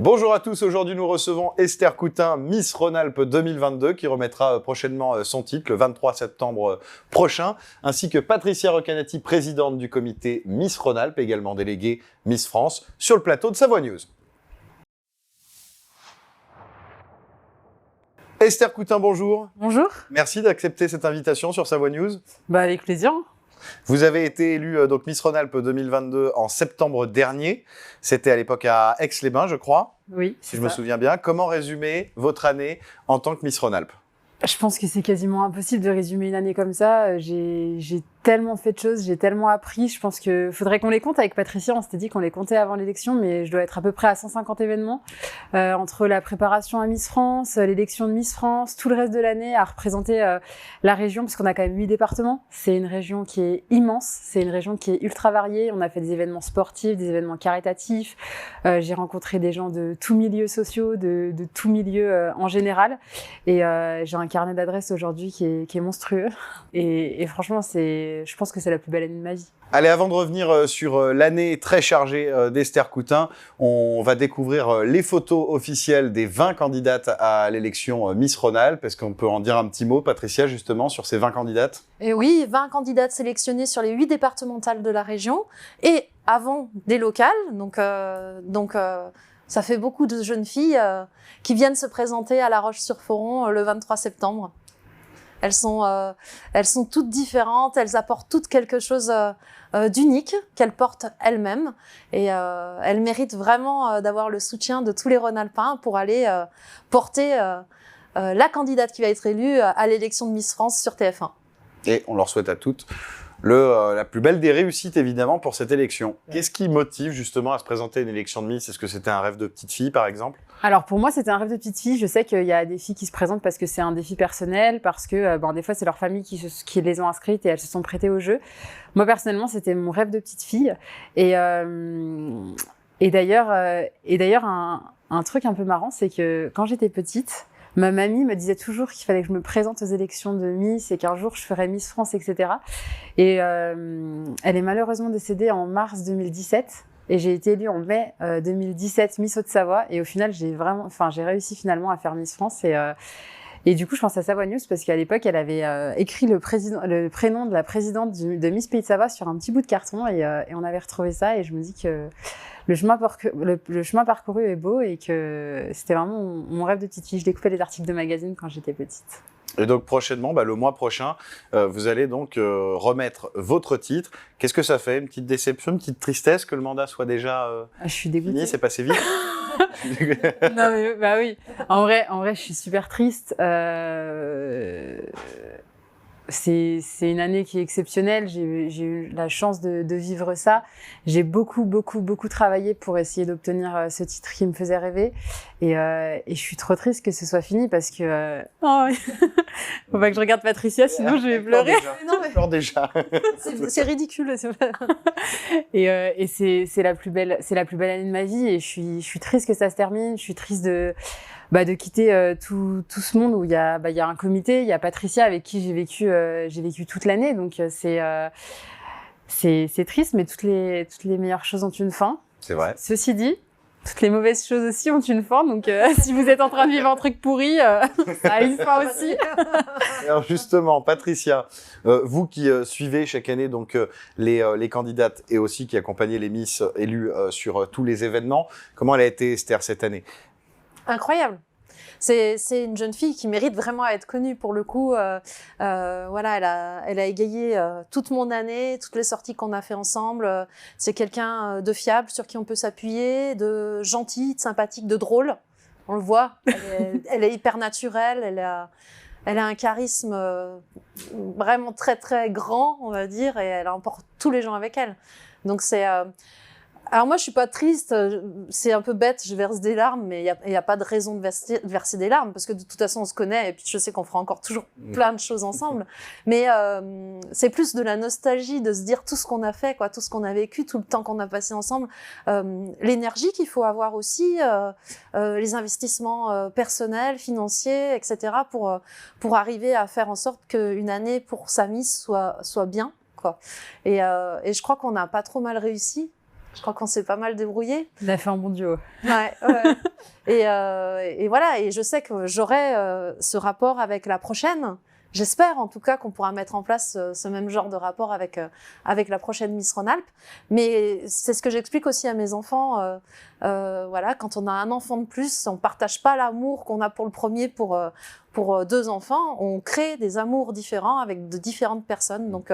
Bonjour à tous, aujourd'hui nous recevons Esther Coutin, Miss Rhône-Alpes 2022, qui remettra prochainement son titre le 23 septembre prochain, ainsi que Patricia Recanati, présidente du comité Miss Rhône-Alpes, également déléguée Miss France, sur le plateau de Savoie News. Esther Coutin, bonjour. Bonjour. Merci d'accepter cette invitation sur Savoie News. Avec plaisir. Vous avez été élue donc Miss Rhône-Alpes 2022 en septembre dernier. C'était à l'époque à Aix-les-Bains, je crois. Oui, si je me souviens bien. Comment résumer votre année en tant que Miss Rhône-Alpes? Je pense que c'est quasiment impossible de résumer une année comme ça. J'ai tellement fait de choses, j'ai tellement appris. Je pense qu'il faudrait qu'on les compte avec Patricia. On s'était dit qu'on les comptait avant l'élection, mais je dois être à peu près à 150 événements. Entre la préparation à Miss France, l'élection de Miss France, tout le reste de l'année à représenter la région, parce qu'on a quand même 8 départements. C'est une région qui est immense, c'est une région qui est ultra variée. On a fait des événements sportifs, des événements caritatifs. J'ai rencontré des gens de tous milieux sociaux, de tous milieux en général. Et j'ai un carnet d'adresses aujourd'hui qui est monstrueux. Et franchement, je pense que c'est la plus belle année de ma vie. Allez, avant de revenir sur l'année très chargée d'Esther Coutin, on va découvrir les photos officielles des 20 candidates à l'élection Miss Rhône-Alpes. Est-ce qu'on peut en dire un petit mot, Patricia, justement, sur ces 20 candidates? Et oui, 20 candidates sélectionnées sur les 8 départementales de la région et avant des locales. Donc, ça fait beaucoup de jeunes filles qui viennent se présenter à La Roche-sur-Foron le 23 septembre. Elles sont toutes différentes, elles apportent toutes quelque chose d'unique qu'elles portent elles-mêmes et elles méritent vraiment d'avoir le soutien de tous les Rhône-Alpins pour aller porter la candidate qui va être élue à l'élection de Miss France sur TF1. Et on leur souhaite à toutes la plus belle des réussites, évidemment, pour cette élection. Qu'est-ce qui motive justement à se présenter à une élection de Miss? Est-ce que c'était un rêve de petite fille, par exemple? Alors pour moi, c'était un rêve de petite fille. Je sais qu'il y a des filles qui se présentent parce que c'est un défi personnel, parce que des fois c'est leur famille qui les ont inscrites et elles se sont prêtées au jeu. Moi personnellement, c'était mon rêve de petite fille. Et d'ailleurs, un truc un peu marrant, c'est que quand j'étais petite, ma mamie me disait toujours qu'il fallait que je me présente aux élections de Miss et qu'un jour je ferais Miss France, etc. Et elle est malheureusement décédée en mars 2017. Et j'ai été élue en mai 2017 Miss Haute-Savoie. Et au final, j'ai réussi finalement à faire Miss France. Et du coup, je pense à Savoie News parce qu'à l'époque, elle avait écrit le prénom de la présidente de Miss Pays de Savoie sur un petit bout de carton. Et on avait retrouvé ça. Et je me dis que le chemin parcouru est beau et que c'était vraiment mon rêve de petite fille. Je découpais les articles de magazine quand j'étais petite. Et donc prochainement, le mois prochain, vous allez donc remettre votre titre. Qu'est-ce que ça fait? Une petite déception, une petite tristesse que le mandat soit déjà je suis dégoûtée. fini? C'est passé vite? Non mais oui. En vrai, je suis super triste. C'est une année qui est exceptionnelle. J'ai eu la chance de vivre ça. J'ai beaucoup travaillé pour essayer d'obtenir ce titre qui me faisait rêver. Et je suis trop triste que ce soit fini parce que faut pas que je regarde Patricia, sinon je vais pleurer. Je pleure déjà. C'est ridicule. Et c'est la plus belle année de ma vie. Et je suis triste que ça se termine. Je suis triste de quitter tout ce monde où il y a un comité, il y a Patricia avec qui j'ai vécu toute l'année, donc c'est triste, mais toutes les meilleures choses ont une fin. C'est vrai. Ceci dit, toutes les mauvaises choses aussi ont une fin, donc si vous êtes en train de vivre un truc pourri, ça a une fin aussi. Alors justement, Patricia, vous qui suivez chaque année donc les candidates et aussi qui accompagnez les Miss élues sur tous les événements, comment elle a été, Esther, cette année? Incroyable. C'est une jeune fille qui mérite vraiment à être connue pour le coup. Elle a égayé toute mon année, toutes les sorties qu'on a fait ensemble. C'est quelqu'un de fiable, sur qui on peut s'appuyer, de gentil, de sympathique, de drôle. On le voit. Elle est hyper naturelle. Elle a un charisme vraiment très très grand, on va dire, et elle emporte tous les gens avec elle. Donc c'est alors moi, je suis pas triste, c'est un peu bête, je verse des larmes, mais il y a pas de raison de verser des larmes, parce que de toute façon, on se connaît, et puis je sais qu'on fera encore toujours plein de choses ensemble. Mais c'est plus de la nostalgie, de se dire tout ce qu'on a fait, quoi, tout ce qu'on a vécu, tout le temps qu'on a passé ensemble, l'énergie qu'il faut avoir aussi, les investissements personnels, financiers, etc., pour arriver à faire en sorte qu'une année pour sa Miss soit bien, quoi. Et je crois qu'on n'a pas trop mal réussi. Je crois qu'on s'est pas mal débrouillé. On a fait un bon duo. Ouais, ouais. Et voilà, et je sais que j'aurai ce rapport avec la prochaine. J'espère en tout cas qu'on pourra mettre en place ce même genre de rapport avec la prochaine Miss Rhône-Alpes. Mais c'est ce que j'explique aussi à mes enfants. Voilà, quand on a un enfant de plus, on partage pas l'amour qu'on a pour le premier pour deux enfants. On crée des amours différents avec de différentes personnes. Donc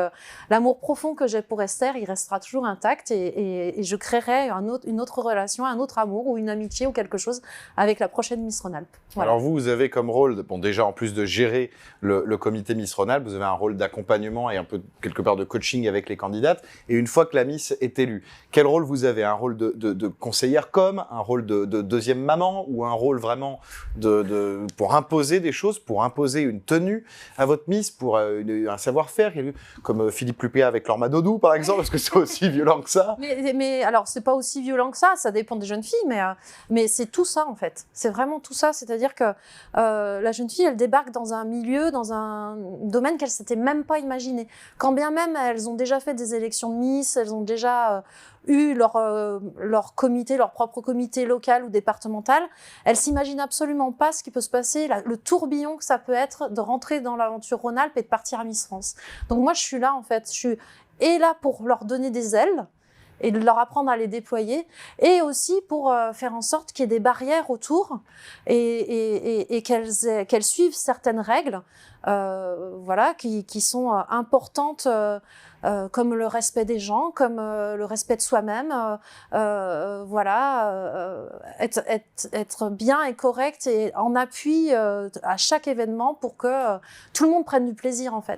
l'amour profond que j'ai pour Esther, il restera toujours intact et je créerai une autre relation, un autre amour ou une amitié ou quelque chose avec la prochaine Miss Rhône-Alpes. Voilà. Alors vous avez comme rôle, bon déjà en plus de gérer le comité Miss Rhône-Alpes, vous avez un rôle d'accompagnement et un peu quelque part de coaching avec les candidates. Et une fois que la Miss est élue, quel rôle vous avez? Un rôle de conseillère com, un rôle de deuxième maman ou un rôle vraiment pour imposer des choses, pour imposer une tenue à votre Miss, pour un savoir-faire, comme Philippe Lupéa avec Laure Manodou par exemple, parce que c'est aussi violent que ça. Mais alors c'est pas aussi violent que ça dépend des jeunes filles, mais c'est tout ça en fait. C'est vraiment tout ça, c'est-à-dire que la jeune fille, elle débarque dans un milieu, dans un domaine qu'elle s'était même pas imaginé. Quand bien même elles ont déjà fait des élections de Miss, elles ont déjà eu leur comité, leur propre comité local ou départemental, elles s'imaginent absolument pas ce qui peut se passer, le tourbillon que ça peut être de rentrer dans l'aventure Rhône-Alpes et de partir à Miss France. Donc moi je suis là en fait, je suis là pour leur donner des ailes et de leur apprendre à les déployer, et aussi pour faire en sorte qu'il y ait des barrières autour et qu'elles suivent certaines règles voilà, qui sont importantes, comme le respect des gens, comme le respect de soi-même, voilà, être bien et correct et en appui à chaque événement pour que tout le monde prenne du plaisir en fait.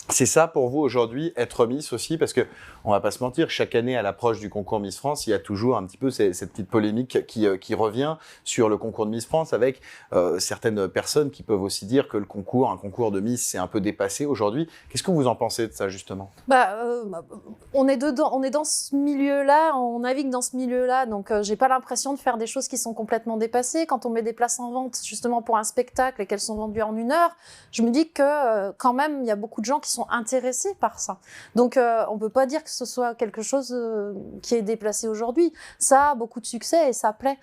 C'est ça pour vous aujourd'hui, être Miss aussi, parce que on va pas se mentir, chaque année à l'approche du concours Miss France, il y a toujours un petit peu cette petite polémique qui revient sur le concours de Miss France, avec certaines personnes qui peuvent aussi dire que un concours de Miss, c'est un peu dépassé aujourd'hui. Qu'est-ce que vous en pensez de ça justement? On est dedans, on est dans ce milieu-là, on navigue dans ce milieu-là, donc j'ai pas l'impression de faire des choses qui sont complètement dépassées. Quand on met des places en vente justement pour un spectacle et qu'elles sont vendues en 1 heure, je me dis que quand même il y a beaucoup de gens qui sont intéressés par ça. Donc on peut pas dire que ce soit quelque chose qui est déplacé aujourd'hui. Ça a beaucoup de succès et ça plaît.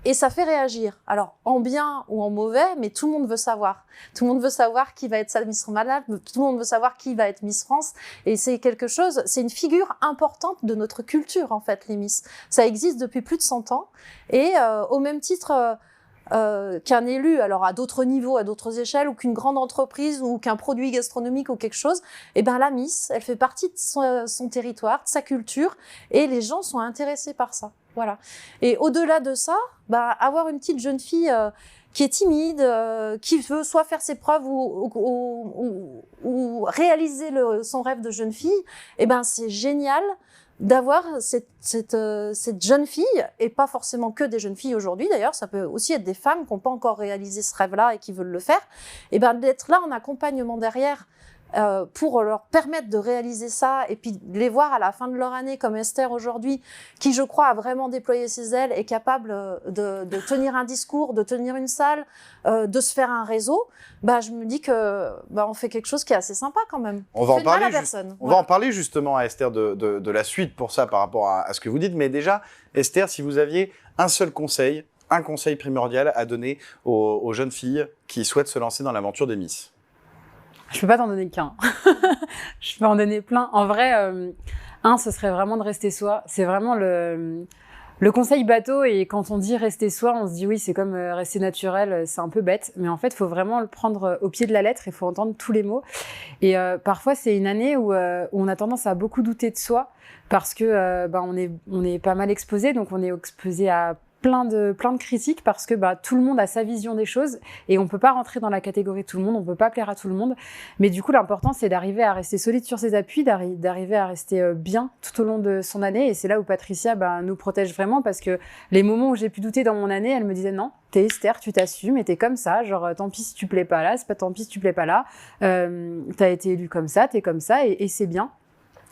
Et ça fait réagir. Alors, en bien ou en mauvais, mais tout le monde veut savoir. Tout le monde veut savoir qui va être sa Miss Rhône-Alpes, tout le monde veut savoir qui va être Miss France. Et c'est quelque chose, c'est une figure importante de notre culture, en fait, les Miss. Ça existe depuis plus de 100 ans. Et au même titre qu'un élu, alors à d'autres niveaux, à d'autres échelles, ou qu'une grande entreprise, ou qu'un produit gastronomique ou quelque chose, eh ben la Miss, elle fait partie de son territoire, de sa culture, et les gens sont intéressés par ça. Voilà. Et au-delà de ça, avoir une petite jeune fille qui est timide, qui veut soit faire ses preuves ou réaliser son rêve de jeune fille, eh ben c'est génial d'avoir cette jeune fille, et pas forcément que des jeunes filles aujourd'hui d'ailleurs, ça peut aussi être des femmes qui n'ont pas encore réalisé ce rêve-là et qui veulent le faire, et ben d'être là en accompagnement derrière pour leur permettre de réaliser ça, et puis de les voir à la fin de leur année comme Esther aujourd'hui, qui je crois a vraiment déployé ses ailes, est capable de tenir un discours, de tenir une salle, de se faire un réseau. Je me dis que on fait quelque chose qui est assez sympa quand même. On va en parler justement à Esther de la suite pour ça par rapport à ce que vous dites. Mais déjà, Esther, si vous aviez un seul conseil, un conseil primordial à donner aux jeunes filles qui souhaitent se lancer dans l'aventure des Miss. Je peux pas t'en donner qu'un. Je peux en donner plein. En vrai, ce serait vraiment de rester soi. C'est vraiment le conseil bateau. Et quand on dit rester soi, on se dit oui, c'est comme rester naturel. C'est un peu bête. Mais en fait, il faut vraiment le prendre au pied de la lettre. Il faut entendre tous les mots. Et parfois, c'est une année où on a tendance à beaucoup douter de soi parce que on est pas mal exposé. Donc, on est exposé à plein de critiques parce que tout le monde a sa vision des choses et on peut pas rentrer dans la catégorie de tout le monde, on peut pas plaire à tout le monde. Mais du coup, l'important, c'est d'arriver à rester solide sur ses appuis, d'arriver à rester bien tout au long de son année. Et c'est là où Patricia nous protège vraiment, parce que les moments où j'ai pu douter dans mon année, elle me disait non, t'es Esther, tu t'assumes et t'es comme ça. Genre, tant pis si tu plais pas là, c'est pas tant pis si tu plais pas là. T'as été élue comme ça, t'es comme ça et c'est bien.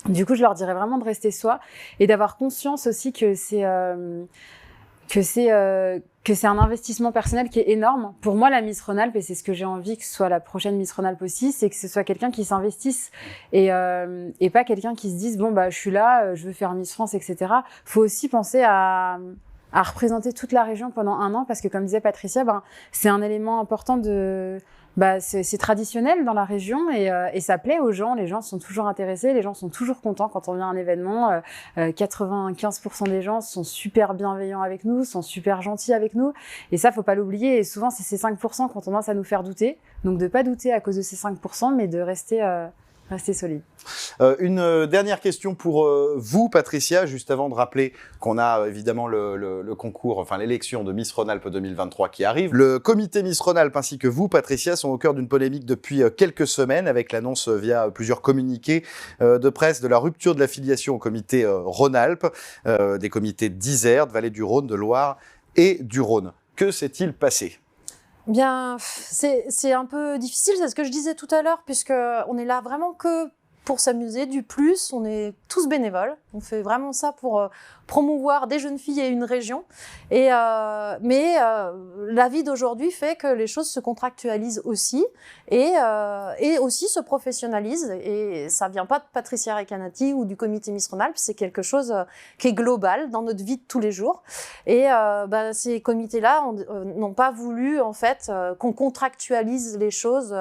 Du coup, je leur dirais vraiment de rester soi et d'avoir conscience aussi que que c'est un investissement personnel qui est énorme. Pour moi, la Miss Rhône-Alpes, et c'est ce que j'ai envie que ce soit la prochaine Miss Rhône-Alpes aussi, c'est que ce soit quelqu'un qui s'investisse et pas quelqu'un qui se dise bon bah je suis là, je veux faire Miss France, etc. Faut aussi penser à représenter toute la région pendant un an parce que comme disait Patricia, c'est un élément important de c'est traditionnel dans la région et ça plaît aux gens. Les gens sont toujours intéressés, les gens sont toujours contents quand on vient à un événement. 95% des gens sont super bienveillants avec nous, sont super gentils avec nous. Et ça, faut pas l'oublier. Et souvent, c'est ces 5% qu'on tendance à nous faire douter. Donc, de pas douter à cause de ces 5%, mais de rester solide. Une dernière question pour vous, Patricia, juste avant de rappeler qu'on a évidemment le concours, enfin l'élection de Miss Rhône-Alpes 2023 qui arrive. Le comité Miss Rhône-Alpes ainsi que vous, Patricia, sont au cœur d'une polémique depuis quelques semaines avec l'annonce via plusieurs communiqués de presse de la rupture de l'affiliation au comité Rhône-Alpes, des comités d'Isère, de Vallée du Rhône, de Loire et du Rhône. Que s'est-il passé ? Bien, c'est un peu difficile, c'est ce que je disais tout à l'heure, puisque on est là vraiment que pour s'amuser, du plus, on est tous bénévoles, on fait vraiment ça pour promouvoir des jeunes filles et une région. Mais la vie d'aujourd'hui fait que les choses se contractualisent aussi et aussi se professionnalisent. Et ça vient pas de Patricia Recanati ou du comité Miss Rhône-Alpes, c'est quelque chose qui est global dans notre vie de tous les jours. Et ces comités-là n'ont pas voulu en fait qu'on contractualise les choses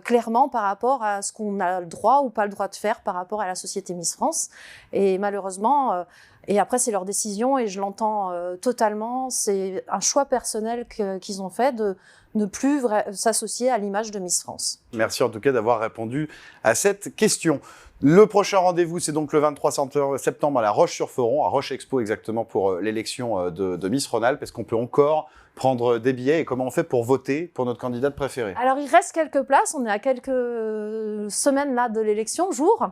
clairement par rapport à ce qu'on a le droit ou pas le droit de faire par rapport à la société Miss France. Et malheureusement, et après c'est leur décision et je l'entends totalement, c'est un choix personnel qu'ils ont fait de ne plus s'associer à l'image de Miss France. Merci en tout cas d'avoir répondu à cette question. Le prochain rendez-vous, c'est donc le 23 septembre à La Roche-sur-Foron, à Roche Expo exactement pour l'élection de Miss Rhône-Alpes. Est-ce qu'on peut encore prendre des billets et comment on fait pour voter pour notre candidate préférée ? Alors il reste quelques places, on est à quelques semaines là de l'élection, jours.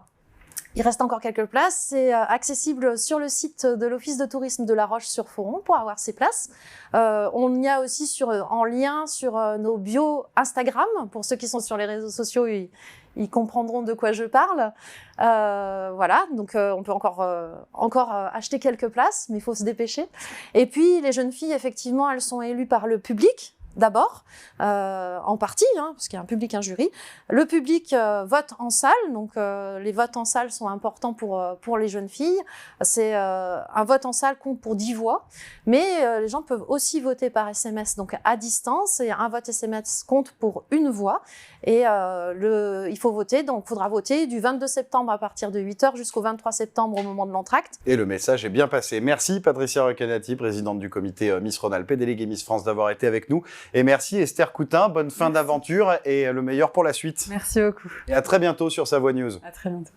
Il reste encore quelques places. C'est accessible sur le site de l'Office de tourisme de La Roche-sur-Foron pour avoir ces places. On y a aussi en lien sur nos bios Instagram. Pour ceux qui sont sur les réseaux sociaux, ils comprendront de quoi je parle. Voilà, donc on peut encore acheter quelques places, mais il faut se dépêcher. Et puis les jeunes filles, effectivement, elles sont élues par le public. D'abord, en partie, parce qu'il y a un public, un jury. Le public vote en salle, donc les votes en salle sont importants pour les jeunes filles. C'est un vote en salle compte pour 10 voix, mais les gens peuvent aussi voter par SMS, donc à distance. Et un vote SMS compte pour 1 voix. Et il faut voter, donc il faudra voter du 22 septembre à partir de 8h jusqu'au 23 septembre au moment de l'entracte. Et le message est bien passé. Merci Patricia Recanati, présidente du comité Miss Rhône-Alpes et déléguée Miss France d'avoir été avec nous. Et merci Esther Coutin, bonne fin d'aventure et le meilleur pour la suite. Merci beaucoup. Et à très bientôt sur Savoie News. À très bientôt.